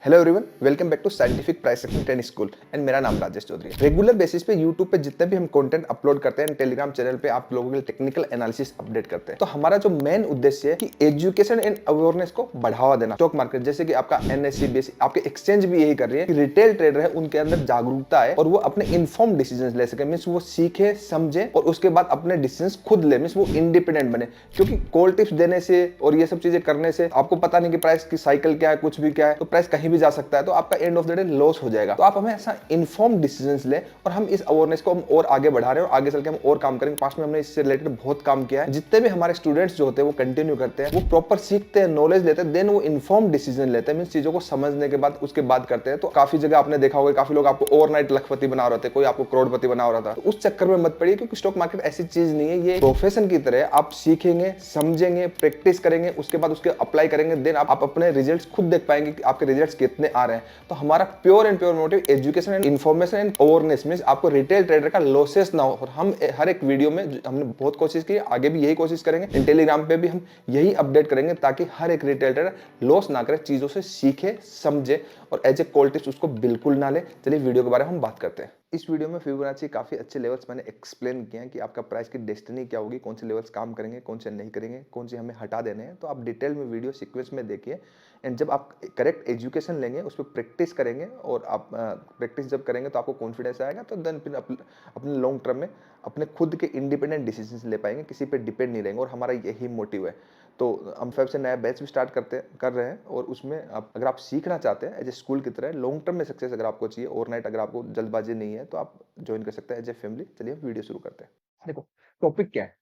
Hello everyone, welcome back to scientific price action training school and मेरा नाम राजेश चौधरी है। Regular basis पे YouTube पे जितने भी हम कंटेंट अपलोड करते हैं, टेलीग्राम चैनल पे आप लोगों के लिए टेक्निकल एनालिसिस अपडेट करते हैं। तो हमारा जो मेन उद्देश्य है कि एजुकेशन एंड अवेयरनेस को बढ़ावा देना। स्टॉक मार्केट जैसे कि आपका एनएससी बीएसई, आपके एक्सचेंज भी यही कर रही है कि रिटेल ट्रेडर है उनके अंदर जागरूकता है और वो अपने इन्फॉर्म डिसीजन ले सके। मीन्स वो सीखे, समझे और उसके बाद अपने डिसीजन खुद ले। मीन्स वो इंडिपेंडेंट बने, क्योंकि कॉल टिप्स देने से और ये सब चीजें करने से आपको पता नहीं कि प्राइस की साइकिल क्या है, कुछ भी क्या है, तो प्राइस कहीं भी जा सकता है, तो आपका end of the day loss हो जाएगा। तो आप हमें ऐसा इन्फॉर्म डिसीजंस ले और हम इस अवेयरनेस को हम और आगे बढ़ा रहे हैं और आगे चल के हम और काम करेंगे। पास्ट में हमने इससे रिलेटेड बहुत काम किया है। जितने भी हमारे स्टूडेंट्स जो होते हैं वो कंटिन्यू करते हैं, वो प्रॉपर सीखते हैं, नॉलेज लेते हैं, देन वो इन्फॉर्म डिसीजन लेते हैं। मींस चीजों को समझने के बाद उसके बाद करते हैं। तो काफी जगह आपने देखा होगा, काफी लोग आपको ओवरनाइट लखपति बना रहे थे, कोई आपको करोड़पति बना रहा था। तो उस चक्कर में मत पड़िए, क्योंकि स्टॉक मार्केट ऐसी चीज नहीं है, ये प्रोफेशन की तरह आप सीखेंगे, समझेंगे, प्रैक्टिस करेंगे, उसके बाद उसके अप्लाई करेंगे, देन आप अपने रिजल्ट्स खुद देख पाएंगे कि आपके रिजल्ट्स कितने आ रहे हैं। तो हमारा pure and pure motive education and information and awareness, means आपको रिटेल ट्रेडर का लॉसेस ना हो। और हम हर एक वीडियो में हमने बहुत कोशिश की, आगे भी यही कोशिश करेंगे। टेलीग्राम पे भी हम यही अपडेट करेंगे ताकि हर एक रिटेल ट्रेडर लॉस ना करे, चीजों से सीखे, समझे और एज ए कॉल टिप्स उसको बिल्कुल ना ले। चलिए वीडियो के बारे में हम बात करते हैं। इस वीडियो में फिबोनाची काफी अच्छे लेवल्स मैंने एक्सप्लेन किए हैं कि आपका प्राइस की डेस्टिनी क्या होगी, कौन से लेवल्स काम करेंगे, कौन से नहीं करेंगे, कौन से हमें हटा देने हैं। तो आप डिटेल में वीडियो सीक्वेंस में देखिए एंड जब आप करेक्ट एजुकेशन लेंगे, उस पर प्रैक्टिस करेंगे और आप प्रैक्टिस जब करेंगे तो आपको कॉन्फिडेंस आएगा। तो देन फिर अपने लॉन्ग टर्म में अपने खुद के इंडिपेंडेंट डिसीजन ले पाएंगे, किसी पे डिपेंड नहीं रहेंगे। और हमारा यही मोटिव है। तो हम फेब से नया बैच भी स्टार्ट कर रहे हैं और उसमें आप अगर आप सीखना चाहते हैं एज ए स्कूल की तरह, लॉन्ग टर्म में सक्सेस अगर आपको चाहिए, ओवरनाइट अगर आपको जल्दबाजी नहीं है, तो आप ज्वाइन कर सकते हैं एज ए फैमिली। चलिए हम वीडियो शुरू करते हैं। देखो, टॉपिक क्या है?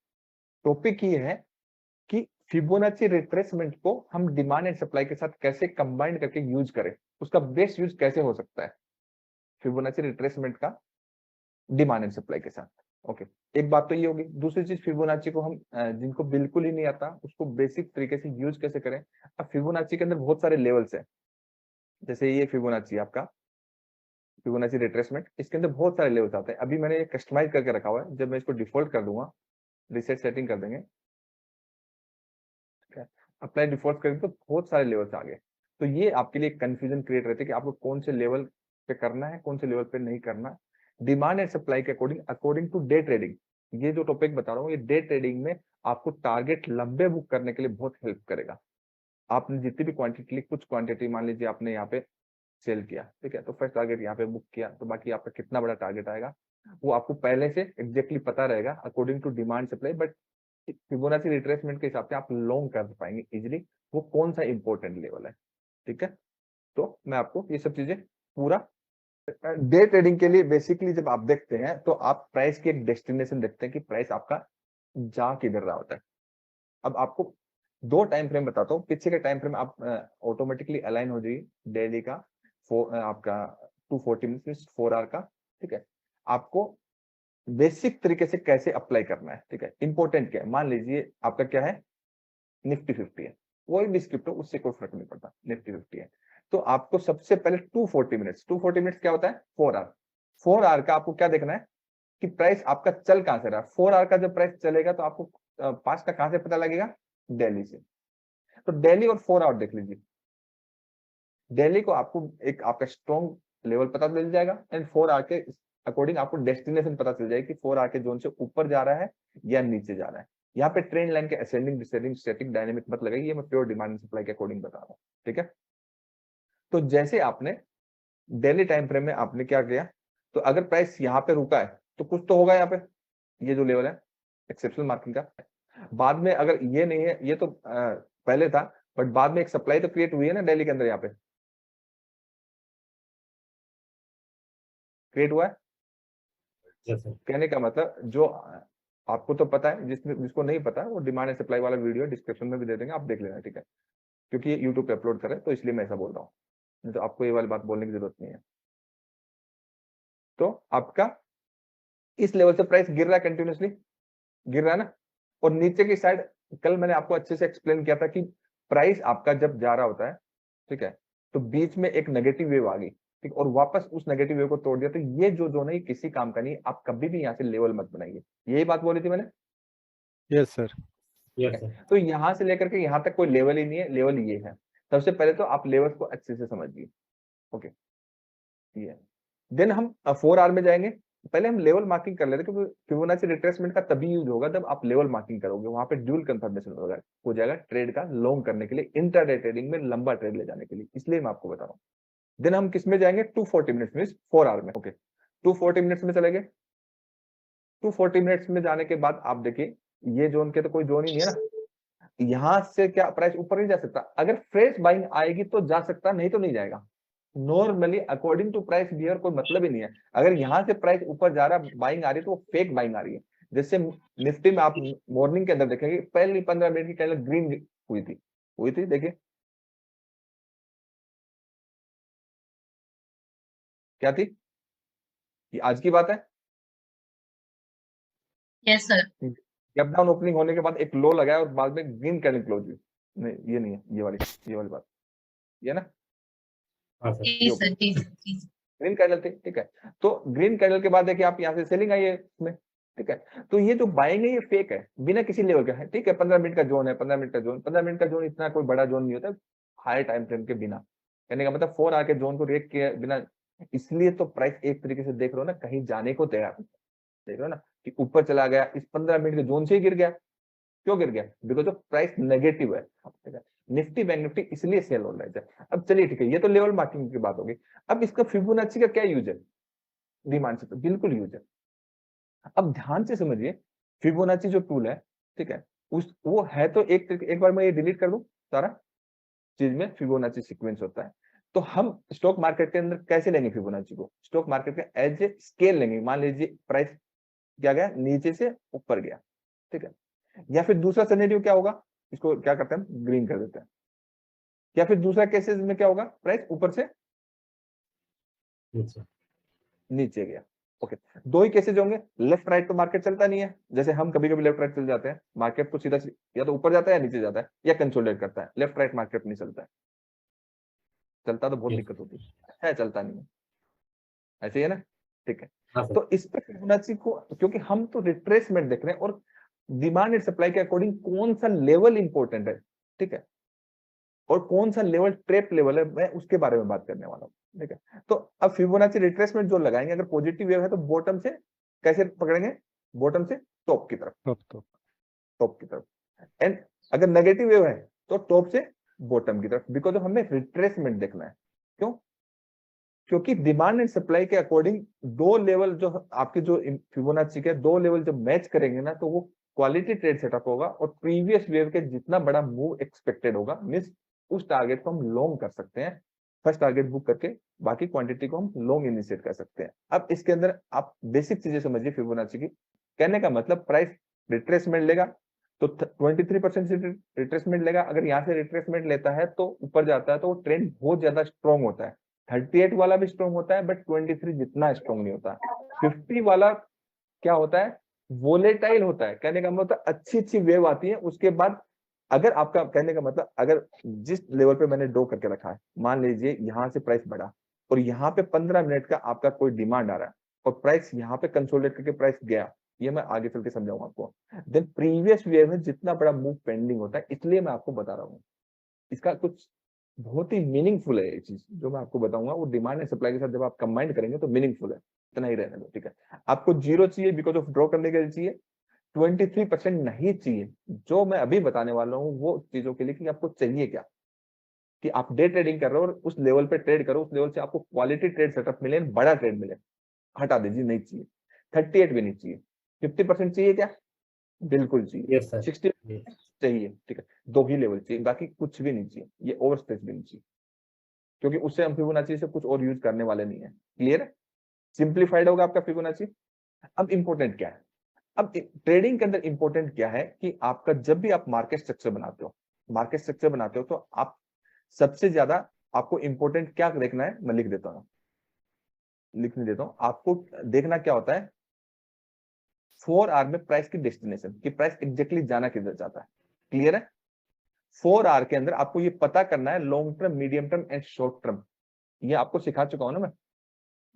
टॉपिक ये है कि फिबोनाची रिट्रेसमेंट को हम डिमांड एंड सप्लाई के साथ कैसे कंबाइन करके यूज करें, उसका बेस्ट यूज कैसे हो सकता है फिबोनाची रिट्रेसमेंट का डिमांड एंड सप्लाई के साथ। ओके, एक बात तो ये होगी। दूसरी चीज, फिबोनाची को हम जिनको बिल्कुल ही नहीं आता उसको बेसिक तरीके से यूज कैसे करें। अब फिबोनाची के अंदर बहुत सारे लेवल्स हैं। जैसे ये फिबोनाची आपका फिबोनाची रिट्रेसमेंट, इसके अंदर बहुत सारे लेवल्स आते हैं। अभी मैंने ये कस्टमाइज करके रखा हुआ है। जब मैं इसको डिफॉल्ट कर दूंगा, रिसेट सेटिंग कर देंगे, अप्लाई डिफॉल्ट करें तो बहुत सारे लेवल्स आ गए। तो ये आपके लिए कंफ्यूजन क्रिएट रहती है कि आपको कौन से लेवल पे करना है, कौन से लेवल पे नहीं करना। डिमांड एंड सप्लाई के अकॉर्डिंग टू डे ट्रेडिंग, ये जो टॉपिक बता रहा हूँ, ये डे ट्रेडिंग में आपको टारगेट लंबे बुक करने के लिए बहुत हेल्प करेगा। आपने जितनी भी क्वांटिटी ली, कुछ क्वांटिटी मान लीजिए आपने यहाँ पे सेल किया, ठीक है, तो फर्स्ट टारगेट यहाँ पे बुक किया, तो बाकी आपका कितना बड़ा टारगेट आएगा वो आपको पहले से एग्जैक्टली पता रहेगा according to demand supply. But Fibonacci retracement के हिसाब से आप लॉन्ग कर पाएंगे इजीली, वो कौन सा इंपॉर्टेंट लेवल है। ठीक है, तो मैं आपको ये सब चीजें पूरा डे ट्रेडिंग के लिए बेसिकली जब आप देखते हैं तो आप प्राइस की एक डेस्टिनेशन देखते हैं कि प्राइस आपका जा किधर रहा होता है। अब आपको दो टाइम फ्रेम बताता हूँ। पीछे का टाइम फ्रेम आप ऑटोमेटिकली अलाइन हो जाइए डेली का, आपका 240 मिनट 4 आवर का। ठीक है, आपको बेसिक तरीके से कैसे अप्लाई करना है। ठीक है, इंपॉर्टेंट क्या है, मान लीजिए आपका क्या है, निफ्टी 50 है, कोई भी स्क्रिप्ट हो उससे कोई फर्क नहीं पड़ता, निफ्टी 50 है। तो आपको सबसे पहले 240 मिनट्स क्या होता है, 4 आवर। 4 आवर का आपको क्या देखना है कि प्राइस आपका चल कहां से रहा है। 4 आवर का जब प्राइस चलेगा तो आपको पास का कहां से पता लगेगा, दिल्ली से। तो दिल्ली और 4 आवर देख लीजिए। दिल्ली को आपको एक आपका स्ट्रॉन्ग लेवल पता चल जाएगा एंड 4 आवर के अकॉर्डिंग आपको डेस्टिनेशन पता चल जाएगी कि 4 आवर के जोन से ऊपर जा रहा है या नीचे जा रहा है। यहाँ पे ट्रेंड लाइन के असेंडिंग डिसेंडिंग स्टैटिक डायनेमिक मत लगाइए, ये मैं प्योर डिमांड एंड सप्लाई के अकॉर्डिंग बता रहा हूँ। ठीक है, तो जैसे आपने डेली टाइम फ्रेम में आपने क्या किया, तो अगर प्राइस यहाँ पे रुका है तो कुछ तो होगा यहाँ पे, ये जो लेवल है एक्सेप्शनल मार्किंग का। बाद में अगर ये नहीं है, ये तो पहले था, बट बाद में एक सप्लाई तो क्रिएट हुई है ना डेली के अंदर, यहाँ पे क्रिएट हुआ है। जैसे कहने का मतलब जो आपको तो पता है, जिसको नहीं पता वो डिमांड एंड सप्लाई वाला वीडियो डिस्क्रिप्शन में भी दे देंगे, आप देख लेना। ठीक है, क्योंकि ये यूट्यूब पे अपलोड कर रहे हैं तो इसलिए मैं ऐसा बोल रहा हूँ, नहीं तो आपको ये वाली बात बोलने की जरूरत नहीं है। तो आपका इस लेवल से प्राइस गिर रहा है, कंटिन्यूसली गिर रहा है ना। और नीचे की साइड कल मैंने आपको अच्छे से एक्सप्लेन किया था कि प्राइस आपका जब जा रहा होता है, ठीक है, तो बीच में एक नेगेटिव वेव आ गई, ठीक, और वापस उस नेगेटिव वेव को तोड़ दिया, तो ये जो जोन है किसी काम का नहीं। आप कभी भी यहाँ से लेवल मत बनाइए, यही बात बोली थी मैंने। Yes sir. ठीक यस है, सर। तो यहाँ से लेकर के यहाँ तक कोई लेवल ही नहीं है, लेवल ये है। सबसे पहले तो आप लेवल्स को अच्छे से समझिए। ओके ये देन हम 4 आवर में जाएंगे। पहले हम लेवल मार्किंग कर लेते हैं, क्योंकि फिबोनाची रिट्रेसमेंट का तभी यूज होगा जब आप लेवल मार्किंग करोगे, वहां पे ड्यूल कंफर्मेशन हो जाएगा ट्रेड का लॉन्ग करने के लिए, इंट्राडे ट्रेडिंग में लंबा ट्रेड ले जाने के लिए, इसलिए मैं आपको बता रहा हूँ। देन हम किस में जाएंगे, 240 मिनट्स में, 4 आवर में। ओके 240 मिनट्स में चले गए। 240 मिनट्स में जाने के बाद आप देखिए ये जोन के तो कोई जोन ही नहीं है ना, यहां से क्या प्राइस ऊपर नहीं जा सकता, अगर फ्रेश बाइंग आएगी तो जा सकता, नहीं तो नहीं जाएगा। Normally according to price behaviour कोई मतलब ही नहीं है। अगर यहां से प्राइस ऊपर जा रहा है, बाइंग आ रही है, तो वो फेक बाइंग आ रही है। जैसे निफ्टी में आप मॉर्निंग के अंदर देखेंगे, पहली 15 मिनट की कैंडल ग्रीन हुई थी देखिए क्या थी, ये आज की बात है। Yes sir. Gap down opening होने के बाद एक लो लगाया और बाद में ग्रीन कैंडल क्लोज हुई। नहीं ये नहीं है, ये वाली बात, ये ना जी सर, जी सर, जी सर। ग्रीन कैंडल थी, ठीक है। तो ग्रीन कैंडल के बाद देखिए आप यहाँ से सेलिंग आई है इसमें, ठीक है। तो ये जो बाइंग है ये फेक है, बिना किसी लेवल का है, ठीक है। 15 मिनट का जोन है, 15 मिनट का जोन, 15 मिनट का जोन इतना कोई बड़ा जोन नहीं होता हाई टाइम फ्रेम के बिना। कहने का मतलब 4 आवर के जोन को रेक किए बिना, इसलिए तो प्राइस एक तरीके से देख रहे हो ना, कहीं जाने को तैयार नहीं। देख रहे हो ना कि ऊपर चला गया, इस 15 मिनट के जोन से ही गिर गया। क्यों गिर गया, बिकॉज ऑफ प्राइस नेगेटिव है, ठीक है। निफ्टी बैंक निफ्टी इसलिए सेल हो रहा है। अब चलिए ठीक है, ये तो लेवल मार्किंग की बात होगी। अब इसका फिबोनाची का क्या यूज है, डिमांड से, तो बिल्कुल यूज है। अब ध्यान से समझिए, फिबोनाची जो टूल है, ठीक है, उस वो है तो एक बार मैं ये डिलीट कर दूं सारा चीज में फिबोनाची सीक्वेंस होता है। तो हम स्टॉक मार्केट के अंदर कैसे लेंगे फिबोनाची को, स्टॉक मार्केट का एज ए स्केल लेंगे। मान लीजिए प्राइस क्या गया, नीचे से ऊपर गया, ठीक है। या फिर दूसरा सिनेरियो क्या होगा, इसको क्या करते हैं हम, ग्रीन कर देते हैं। या फिर दूसरा केसेस में क्या होगा, प्राइस ऊपर से नीचे गया। ओके, दो ही केसेस होंगे, लेफ्ट राइट तो मार्केट चलता नहीं है। जैसे हम कभी कभी लेफ्ट राइट चल जाते हैं, मार्केट तो सीधा या तो ऊपर जाता है या नीचे जाता है या कंसोलिडेट करता है, लेफ्ट राइट मार्केट नहीं चलता है। चलता तो बहुत दिक्कत होती है, चलता नहीं है, ऐसे ही है ना, ठीक है। तो इस पर फिबोनाची को, क्योंकि हम तो रिट्रेसमेंट देख रहे हैं और डिमांड एंड सप्लाई के अकॉर्डिंग कौन सा लेवल इंपॉर्टेंट है, ठीक है, और कौन सा लेवल ट्रैप लेवल है, मैं उसके बारे में बात करने वाला हूं, ठीक है। तो अब फिबोनाची रिट्रेसमेंट जो लगाएंगे, अगर पॉजिटिव वेव है तो बॉटम से कैसे पकड़ेंगे, बॉटम से टॉप की तरफ, टॉप की तरफ। एंड अगर नेगेटिव वेव है तो टॉप से बॉटम की तरफ, बिकॉज हमें रिट्रेसमेंट देखना है। क्यों, क्योंकि डिमांड एंड सप्लाई के अकॉर्डिंग दो लेवल जो आपके जो फिबोनाची के दो लेवल जब मैच करेंगे ना, तो वो क्वालिटी ट्रेड सेटअप होगा और प्रीवियस वेव के जितना बड़ा मूव एक्सपेक्टेड होगा, मींस उस टारगेट को हम लॉन्ग कर सकते हैं, फर्स्ट टारगेट बुक करके बाकी क्वांटिटी को हम लॉन्ग इनिशिएट कर सकते हैं। अब इसके अंदर आप बेसिक चीजें समझिए फिबोनाची की। कहने का मतलब प्राइस रिट्रेसमेंट लेगा तो 23% से रिट्रेसमेंट लेगा। अगर यहाँ से रिट्रेसमेंट लेता है तो ऊपर जाता है तो वो ट्रेंड बहुत ज्यादा स्ट्रॉन्ग होता है। 38 वाला भी स्ट्रॉन्ग होता है, बट 23 जितना स्ट्रॉन्ग नहीं होता। 50 वाला क्या होता है, वोलेटाइल होता है। कहने का मतलब अच्छी अच्छी वेव आती है, उसके बाद अगर आपका, कहने का मतलब अगर जिस लेवल पे मैंने ड्रॉ करके रखा है, मान लीजिए यहाँ से प्राइस बढ़ा और यहाँ पे 15 मिनट का आपका कोई डिमांड आ रहा है और प्राइस यहाँ पे कंसोलिडेट करके प्राइस गया, ये मैं आगे चल के समझाऊंगा आपको। देन प्रीवियस वेव में जितना बड़ा मूव पेंडिंग होता है, इसलिए मैं आपको बता रहा हूँ। इसका कुछ बहुत ही मीनिंगफुल है ये चीज जो मैं आपको बताऊंगा, वो डिमांड एंड सप्लाई के साथ जब आप कंबाइन करेंगे तो मीनिंगफुल है। इतना ही रहने दो, ठीक है। आपको जीरो चाहिए बिकॉज ऑफ ड्रॉ करने के लिए चाहिए, 23% नहीं चाहिए। जो मैं अभी बताने वाला हूँ वो चीजों के लिए कि आपको चाहिए क्या, कि आप डे ट्रेडिंग कर रहे हो और उस लेवल पे ट्रेड करो, उस लेवल से आपको क्वालिटी ट्रेड सेटअप मिले, बड़ा ट्रेड मिले, हटा दीजिए, नहीं चाहिए। 38 भी नहीं चाहिए। 50% चाहिए क्या, बिल्कुल चाहिए। 60 चाहिए, ठीक है। दो ही लेवल चाहिए, बाकी कुछ भी नहीं चाहिए, ये ओवर स्ट्रेच भी नहीं चाहिए, क्योंकि उससे हम फिबोनाची से कुछ और यूज करने वाले नहीं है। क्लियर है, सिंप्लीफाइड होगा आपका फिबोनाची। अब इंपॉर्टेंट क्या है, अब ट्रेडिंग के अंदर इंपॉर्टेंट क्या है कि आपका जब भी आप मार्केट स्ट्रक्चर बनाते हो, मार्केट स्ट्रक्चर बनाते हो तो आप सबसे ज्यादा आपको इंपॉर्टेंट क्या देखना है, मैं लिख देता हूँ, लिखने देता हूँ आपको। देखना क्या होता है, 4 आवर में प्राइस की डेस्टिनेशन, कि प्राइस एग्जैक्टली जाना किधर चाहता है। क्लियर है, 4 आवर के अंदर आपको ये पता करना है long term, medium term and short term. ये आपको सिखा चुका हूं ना मैं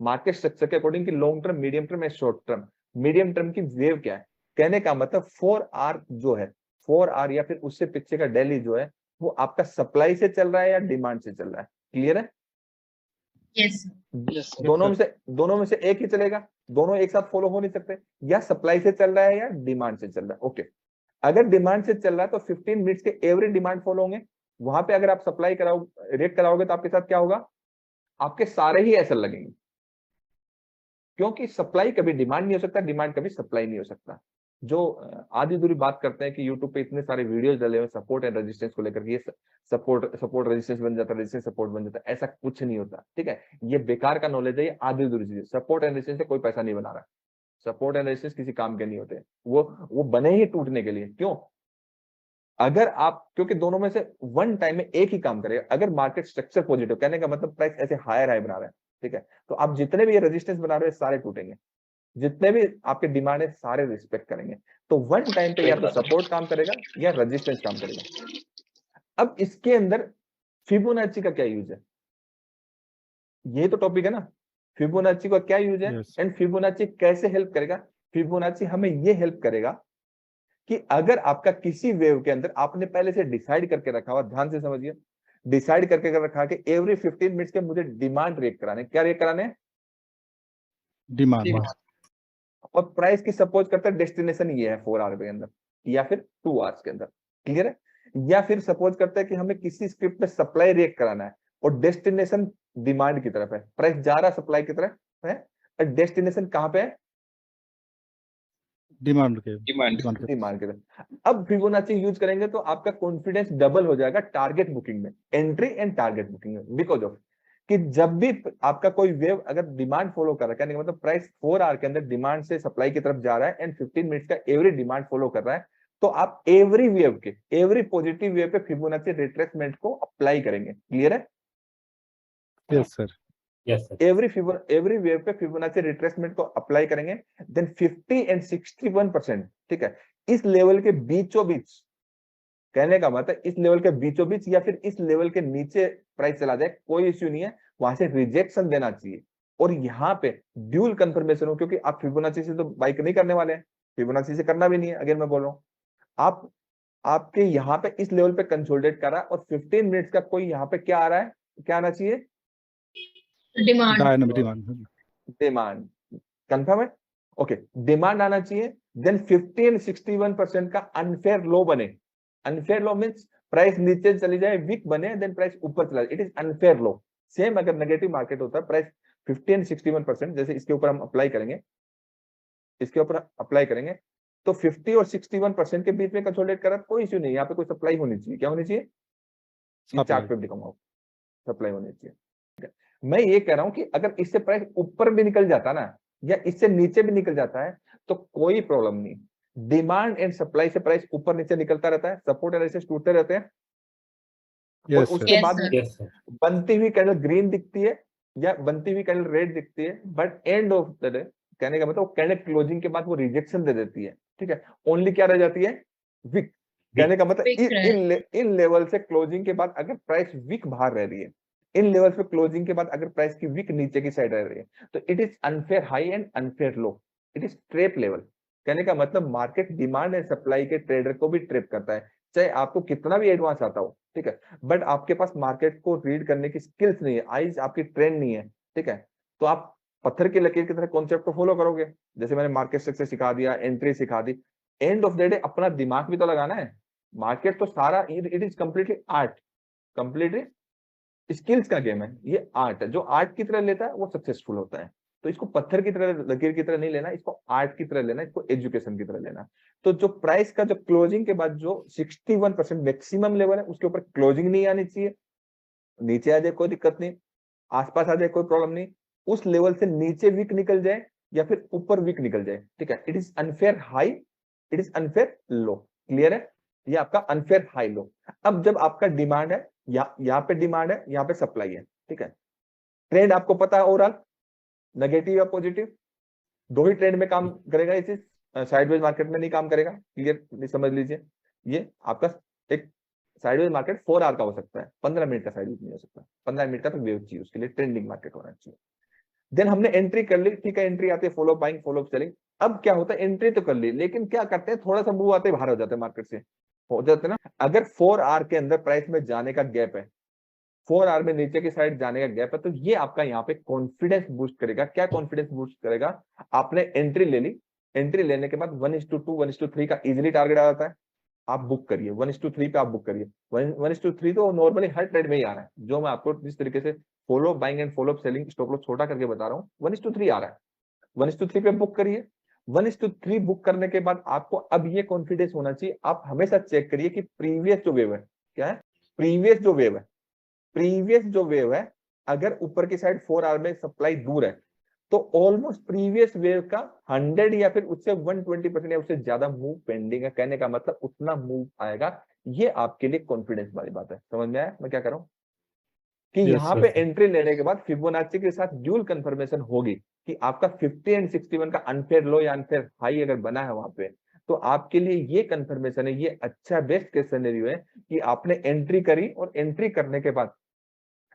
मार्केट स्ट्रक्चर के अकॉर्डिंग कि long term, medium term and short term. Medium term की वेव क्या है, कहने का मतलब 4 आवर जो है, 4 आवर या फिर उससे पीछे का डेली जो है, वो आपका सप्लाई से चल रहा है या डिमांड से चल रहा है। क्लियर है, Yes, sir. Yes, sir. दोनों में से एक ही चलेगा, दोनों एक साथ फॉलो हो नहीं सकते, या सप्लाई से चल रहा है या डिमांड से चल रहा है। ओके, अगर डिमांड से चल रहा है तो 15 मिनट्स के एवरी डिमांड फॉलो होंगे। वहां पे अगर आप सप्लाई रेट कराओगे तो आपके साथ क्या होगा, आपके सारे ही एसएल लगेंगे, क्योंकि सप्लाई कभी डिमांड नहीं हो सकता, डिमांड कभी सप्लाई नहीं हो सकता। जो आधी दूरी बात करते हैं कि यूट्यूब पे इतने सारे वीडियोस डले हुए सपोर्ट एंड रेजिस्टेंस को लेकर, ये सपोर्ट रेजिस्टेंस बन जाता है, रेजिस्टेंस सपोर्ट बन जाता है, ऐसा कुछ नहीं होता। ठीक है, ये बेकार का नॉलेज है, ये आधी दूरी चीज है। सपोर्ट एंड रेजिस्टेंस से कोई पैसा नहीं बना रहा, सपोर्ट एंड रेजिस्टेंस किसी काम के नहीं होते, वो बने ही टूटने के लिए। क्यों? अगर आप, क्योंकि दोनों में से वन टाइम में एक ही काम करेगा। अगर मार्केट स्ट्रक्चर पॉजिटिव, कहने का मतलब प्राइस ऐसे हायर हाई बना रहा है, ठीक है, तो आप जितने भी ये रेजिस्टेंस बना रहे हो सारे टूटेंगे, जितने भी आपके डिमांड है सारे रिस्पेक्ट करेंगे। तो वन टाइम पे या तो सपोर्ट काम करेगा या रेजिस्टेंस काम करेगा। अब इसके अंदर फिबोनाची का क्या यूज है, ये तो टॉपिक है ना, फिबोनाची का क्या यूज है एंड फिबोनाची कैसे हेल्प करेगा। फिबोनाची हमें ये हेल्प करेगा कि अगर आपका किसी वेव के अंदर आपने पहले से डिसाइड करके रखा हुआ, ध्यान से समझिए, डिसाइड करके रखा कि एवरी 15 मिनट्स के मुझे डिमांड रेट कराने, क्या रेट कराने, डिमांड। और प्राइस की सपोज करते हैं डेस्टिनेशन ये है 4 आवर के अंदर या फिर 2 आवर्स के अंदर, क्लियर है। या फिर सपोज करते हैं कि हमें किसी स्क्रिप्ट में सप्लाई रेट कराना है और डेस्टिनेशन डिमांड की तरफ है, प्राइस जा रहा सप्लाई की तरफ है और डेस्टिनेशन कहां पे है, डिमांड की तरफ। अब फिबोनाची यूज करेंगे तो आपका कॉन्फिडेंस डबल हो जाएगा टारगेट बुकिंग में, एंट्री एंड टारगेट बुकिंग में, बिकॉज ऑफ कि जब भी आपका कोई वेव अगर डिमांड फॉलो कर रहा है, कहने का मतलब प्राइस 4 आवर के अंदर डिमांड से सप्लाई की तरफ जा रहा है एंड 15 मिनट्स का एवरी डिमांड फॉलो कर रहा है, तो आप एवरी वेव के, एवरी पॉजिटिव वेव पे फिबोनाची रिट्रेसमेंट को अप्लाई करेंगे, क्लियर है। Yes sir. एवरी वेव पे फिबोनाची रिट्रेसमेंट को अप्लाई करेंगे, देन 50 एंड 61%, ठीक है, इस लेवल के बीचों बीच, कहने का मतलब इस लेवल के बीचों बीच या फिर इस लेवल के नीचे प्राइस चला जाए, कोई इश्यू नहीं है, वहां से रिजेक्शन देना चाहिए। और यहाँ पे ड्यूल कंफर्मेशन हो, क्योंकि आप फिबोनाची से तो बाइक नहीं करने वाले हैं, फिबोनाची से करना भी नहीं है, अगेन मैं बोल रहा हूँ, आप आपके यहाँ पे इस लेवल पे कंसोलिडेट कर रहा है और 15 मिनट्स का कोई यहाँ पे क्या आ रहा है, क्या आना चाहिए, डिमांड, कंफर्म है, ओके, डिमांड आना चाहिए। देन 15 61% का अनफेयर लो बने, अनफेयर लो मींस प्राइस नीचे चली जाए, वीक बने, देन प्राइस ऊपर चला जाए, it is unfair low. Same अगर नेगेटिव मार्केट होता है, प्राइस 15 61%, जैसे इसके ऊपर हम अप्लाई करेंगे, इसके ऊपर अप्लाई करेंगे तो 50 और 61% के बीच में कंसोलिडेट करा, कोई इश्यू नहीं, यहाँ पे कोई सप्लाई होनी चाहिए, क्या होनी चाहिए, इस चार्ट पे दिखाऊंगा, सप्लाई होनी चाहिए। मैं ये कह रहा हूं कि अगर इससे प्राइस ऊपर भी निकल जाता ना या इससे नीचे भी निकल जाता है तो कोई प्रॉब्लम नहीं, डिमांड एंड सप्लाई से प्राइस ऊपर नीचे निकलता रहता है, सपोर्ट एंड रेजिस्टेंस टूटते रहते हैं, और उसके Yes, बाद sir. बनती हुई कैंडल ग्रीन दिखती है या बनती हुई कैंडल रेड दिखती है, but end of the day, कहने का मतलब कैंडल क्लोजिंग के बाद वो रिजेक्शन दे देती है, ठीक है, ओनली क्या रह जाती है, विक। कहने का मतलब इन लेवल से क्लोजिंग के बाद अगर प्राइस विक बाहर रह रही है, इन लेवल पे क्लोजिंग के बाद अगर प्राइस की विक नीचे की साइड रह रही है, तो it is unfair high and unfair low, it is trap level. कहने का मतलब मार्केट डिमांड एंड सप्लाई के ट्रेडर को भी ट्रैप करता है, चाहे आपको कितना भी एडवांस आता हो, ठीक है, बट आपके पास मार्केट को रीड करने की स्किल्स नहीं है, आईज आपकी ट्रेंड नहीं है, ठीक है, तो आप पत्थर की लकीर की तरह कॉन्सेप्ट को फॉलो करोगे, जैसे मैंने मार्केट स्ट्रक्चर सिखा दिया, एंट्री सिखा दी, एंड ऑफ द डे अपना दिमाग भी तो लगाना है। मार्केट तो सारा it is completely art, completely skills का गेम है, ये आर्ट है, जो आर्ट की तरह लेता है वो सक्सेसफुल होता है। तो इसको पत्थर की तरह लकीर की तरह नहीं लेना, इसको आर्ट की तरह लेना, इसको एजुकेशन की तरह लेना। तो जो प्राइस का जो क्लोजिंग के बाद जो 61% मैक्सिमम लेवल है उसके ऊपर क्लोजिंग नहीं आनी चाहिए, नीचे आ जाए कोई दिक्कत नहीं, आसपास आ जाए कोई प्रॉब्लम नहीं, उस लेवल से नीचे वीक निकल जाए या फिर ऊपर वीक निकल जाए, ठीक है, it is unfair high, it is unfair low, clear है, ये आपका अनफेयर हाई लो। अब जब आपका डिमांड है, यहाँ पे डिमांड है, यहाँ पे सप्लाई है, ठीक है, ट्रेंड आपको पता है ओवरऑल नेगेटिव या पॉजिटिव, दो ही ट्रेंड में काम करेगा, इस साइडवेज मार्केट में नहीं काम करेगा, क्लियर समझ लीजिए। ये आपका एक साइडवेज मार्केट 4 आवर का हो सकता है, 15 मिनट का साइडवेज नहीं हो सकता, 15 मिनट का तो वेव चाहिए, उसके लिए ट्रेंडिंग मार्केट होना चाहिए। देन हमने एंट्री कर ली, ठीक है, एंट्री आती है फॉलो बाइंग फॉलो सेलिंग। अब क्या होता है, एंट्री तो कर ली, लेकिन क्या करते हैं, थोड़ा सा मूव आते बाहर हो जाते हैं मार्केट से, हो जाते हैं ना। अगर 4 आवर के अंदर प्राइस में जाने का गैप है, 4 आवर में नीचे की साइड जाने का गैप है, तो ये आपका यहाँ पे कॉन्फिडेंस बूस्ट करेगा। क्या कॉन्फिडेंस बूस्ट करेगा? आपने एंट्री ले ली, एंट्री लेने के बाद 1:2 1:3 का इजिली टारगेट आ जाता है, आप बुक करिए 1:3 पे, आप बुक करिए 1:3 तो नॉर्मली हर ट्रेड में ही आ रहा है, जो मैं आपको जिस तरीके से follow buying and follow selling stop loss छोटा करके बता रहा हूँ, 1:3 आ रहा है, 1:3 पे बुक करिए। 1:3 बुक करने के बाद आपको अब ये कॉन्फिडेंस होना चाहिए, आप हमेशा चेक करिए कि प्रीवियस जो वेव है, क्या है प्रीवियस जो वेव है, प्रीवियस जो वेव है, अगर ऊपर की साइड 4 आवर में सप्लाई दूर है, तो ऑलमोस्ट प्रीवियस वेव का 100 या फिर उससे 120% या उससे ज्यादा मूव पेंडिंग है। कहने का मतलब उतना मूव आएगा। ये आपके लिए कॉन्फिडेंस वाली बात है। समझ में आया मैं क्या कर रहा हूं? कि Yes, यहाँ sir. पे एंट्री लेने के बाद फिबोनाची के साथ ड्यूल कंफर्मेशन होगी कि आपका 50 एंड 61 का अनफेयर लो या अनफेयर हाई अगर बना है वहां पे, तो आपके लिए ये कंफर्मेशन है, ये अच्छा बेस्ट केस सिनेरियो है कि आपने एंट्री करी और एंट्री करने के बाद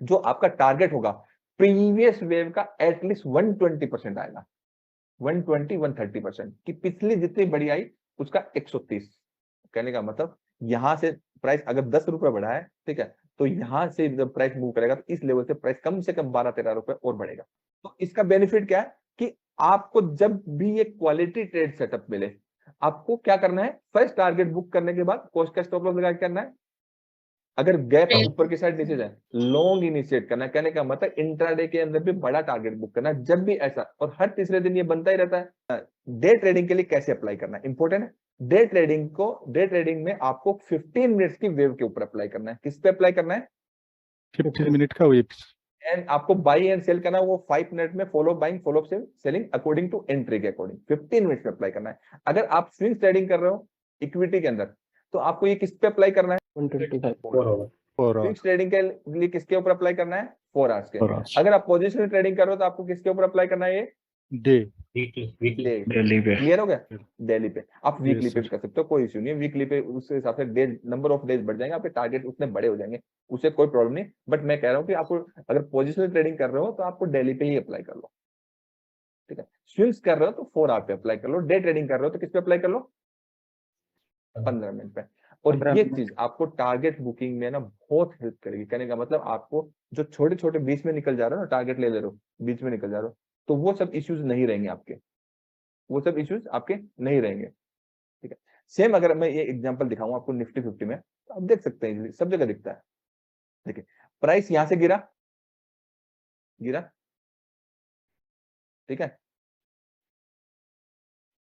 जो आपका टारगेट होगा प्रीवियस वेव का एटलीस्ट 120% आएगा, 120-130% कि पिछली जितनी बड़ी आई उसका 130। कहने का मतलब यहां से प्राइस अगर 10 रुपए बढ़ा है, ठीक है, तो यहां से जब प्राइस मूव करेगा तो इस लेवल से प्राइस कम से कम 12-13 रुपए और बढ़ेगा। तो इसका बेनिफिट क्या है कि आपको जब भी एक क्वालिटी ट्रेड सेटअप मिले, आपको क्या करना है, फर्स्ट टारगेट बुक करने के बाद कॉस्ट का स्टॉप लॉस लगा के करना है। अगर गैप Trade. ऊपर की साइड नीचे जाए, लॉन्ग इनिशिएट करना है। कहने का मतलब इंट्राडे के अंदर भी बड़ा टारगेट बुक करना है जब भी ऐसा, और हर तीसरे दिन ये बनता ही रहता है। डे ट्रेडिंग के लिए कैसे अप्लाई करना है इंपॉर्टेंट है। डे ट्रेडिंग में आपको 15 मिनट्स की वेव के ऊपर अप्लाई करना है। किस पे अप्लाई करना है? 15 मिनट का वेब्स. एंड आपको बाई एंड सेल करना है वो 5 मिनट में, follow buying follow selling according to entry के अकॉर्डिंग 15 मिनट्स में अप्लाई करना है। अगर आप स्विंग ट्रेडिंग कर रहे हो इक्विटी के अंदर, तो आपको ये किस पे अप्लाई करना है? 125 4 स्विंग hours. ट्रेडिंग के लिए किसके ऊपर अप्लाई करना है? 4 आवर्स के। 4 hours. अगर आप पोजिशनल ट्रेडिंग कर रहे हो तो आपको किसके ऊपर अप्लाई करना है? ये Day. वीकली डे डेली पे क्लियर हो गया? डेली पे आप वीकली Yes, पे sir. भी कर सकते हो, कोई इश्यू नहीं है। वीकली पे उस हिसाब से डेज, नंबर ऑफ डेज बढ़ जाएंगे, आपके टारगेट उतने बड़े हो जाएंगे, उससे कोई प्रॉब्लम नहीं। बट मैं कह रहा हूँ कि आपको अगर पोजिशनल ट्रेडिंग कर रहे हो तो आपको डेली पे ही अप्लाई कर लो, ठीक है। स्विंग्स कर रहे हो तो 4 आवर पे अप्लाई कर लो, डे ट्रेडिंग कर रहे हो तो किस पे अप्लाई कर लो? 15 मिनट पे। और 15 ये मिनट। चीज आपको टारगेट बुकिंग में ना बहुत हेल्प करेगी। कहने का मतलब आपको जो छोटे छोटे बीच में निकल जा रहे हो ना, टारगेट ले रहे हो बीच में निकल जा रहे हो, तो वो सब इश्यूज नहीं रहेंगे आपके, वो सब इश्यूज आपके नहीं रहेंगे, ठीक है। सेम अगर मैं ये एग्जांपल दिखाऊं आपको निफ्टी 50 में, तो आप देख सकते हैं सब जगह दिखता है। देखिए प्राइस यहां से गिरा, गिरा, ठीक है,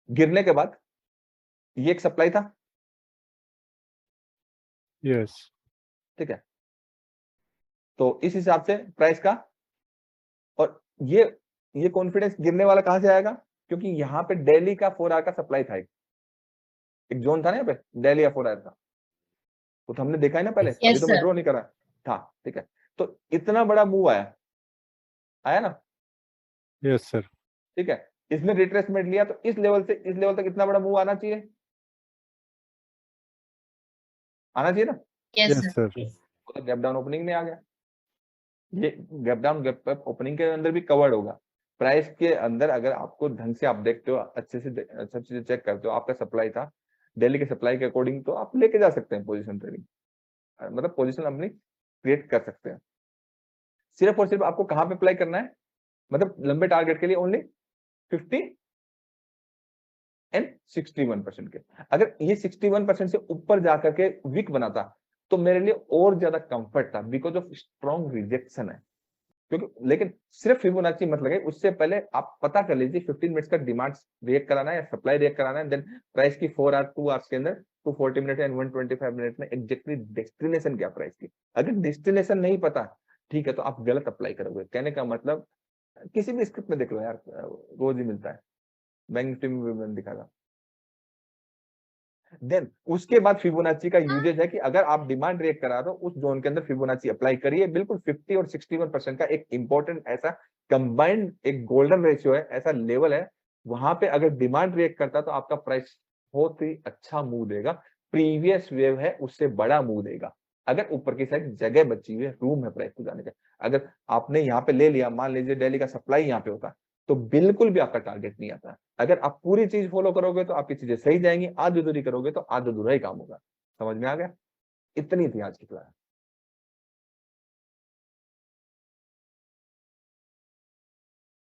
गिरने के बाद ये एक सप्लाई था, Yes. ठीक है, तो इस हिसाब से प्राइस का, और ये कॉन्फिडेंस गिरने वाला कहां से आएगा? क्योंकि यहाँ पे डेली का 4 आवर का सप्लाई था, एक जोन था ना यहाँ पे, डेली या 4 आवर का, वो तो हमने देखा है ना पहले, अभी Yes, तो मैं sir. ड्रॉ नहीं करा था, ठीक है। तो इतना बड़ा मूव आया, आया ना, Yes, sir. ठीक है, इसने रिट्रेसमेंट लिया, तो इस लेवल से इस लेवल तक इतना बड़ा मूव आना चाहिए, आना चाहिए ना। Yes, Yes, sir. sir. तो गैप डाउन ओपनिंग में आ गया, ये gap down gap up opening के अंदर भी कवर्ड होगा। प्राइस के अंदर अगर आपको ढंग से आप देखते हो, अच्छे से सब चीजें चेक करते हो, आपका सप्लाई था डेली के सप्लाई के अकॉर्डिंग, तो आप लेके जा सकते हैं पोजीशन ट्रेडिंग, मतलब पोजीशन अपनी क्रिएट कर सकते हैं। सिर्फ और सिर्फ आपको कहां पे अप्लाई करना है, मतलब लंबे टारगेट के लिए ओनली 50 एंड 61% के। अगर ये 61% से ऊपर जाकर के वीक बनाता तो मेरे लिए और ज्यादा कंफर्ट था, बिकॉज ऑफ स्ट्रॉन्ग रिजेक्शन है। क्योंकि लेकिन सिर्फ फिबोनाची मत लगे, उससे पहले आप पता कर लीजिए 15 मिनट्स का डिमांड रिएक्ट कराना है या सप्लाई रिएक्ट कराना है, देन प्राइस की 4 आवर 2 आवर्स के अंदर 240 मिनट एंड 125 मिनट में एग्जैक्टली डेस्टिनेशन क्या प्राइस की। अगर डेस्टिनेशन नहीं पता, ठीक है, तो आप गलत अप्लाई करोगे। कहने का मतलब किसी भी स्क्रिप्ट में देख लो यार, रोज ही मिलता है, बैंक निफ्टी में भी मैंने दिखा था। देन उसके बाद फिबोनाची का यूजेज है कि अगर आप डिमांड रिएक्ट करा दो उस जोन के अंदर फिबोनाची अप्लाई करिए। बिल्कुल 50 और 61% का एक इंपॉर्टेंट ऐसा कंबाइंड एक गोल्डन रेशियो है, ऐसा लेवल है, वहां पे अगर डिमांड रिएक्ट करता तो आपका प्राइस बहुत ही अच्छा मूव देगा। प्रीवियस वेव है उससे बड़ा मूव देगा, अगर ऊपर की साइड जगह बची हुई है, रूम है प्राइस को जाने का। अगर आपने यहाँ पे ले लिया, मान लीजिए डेली का सप्लाई यहाँ पे होता, तो बिल्कुल भी आपका टारगेट नहीं आता। अगर आप पूरी चीज फॉलो करोगे तो आपकी चीजें सही जाएंगी, आधी अधूरी करोगे तो आधा अधूरा ही काम होगा। समझ में आ गया? इतनी थी आज की क्लास।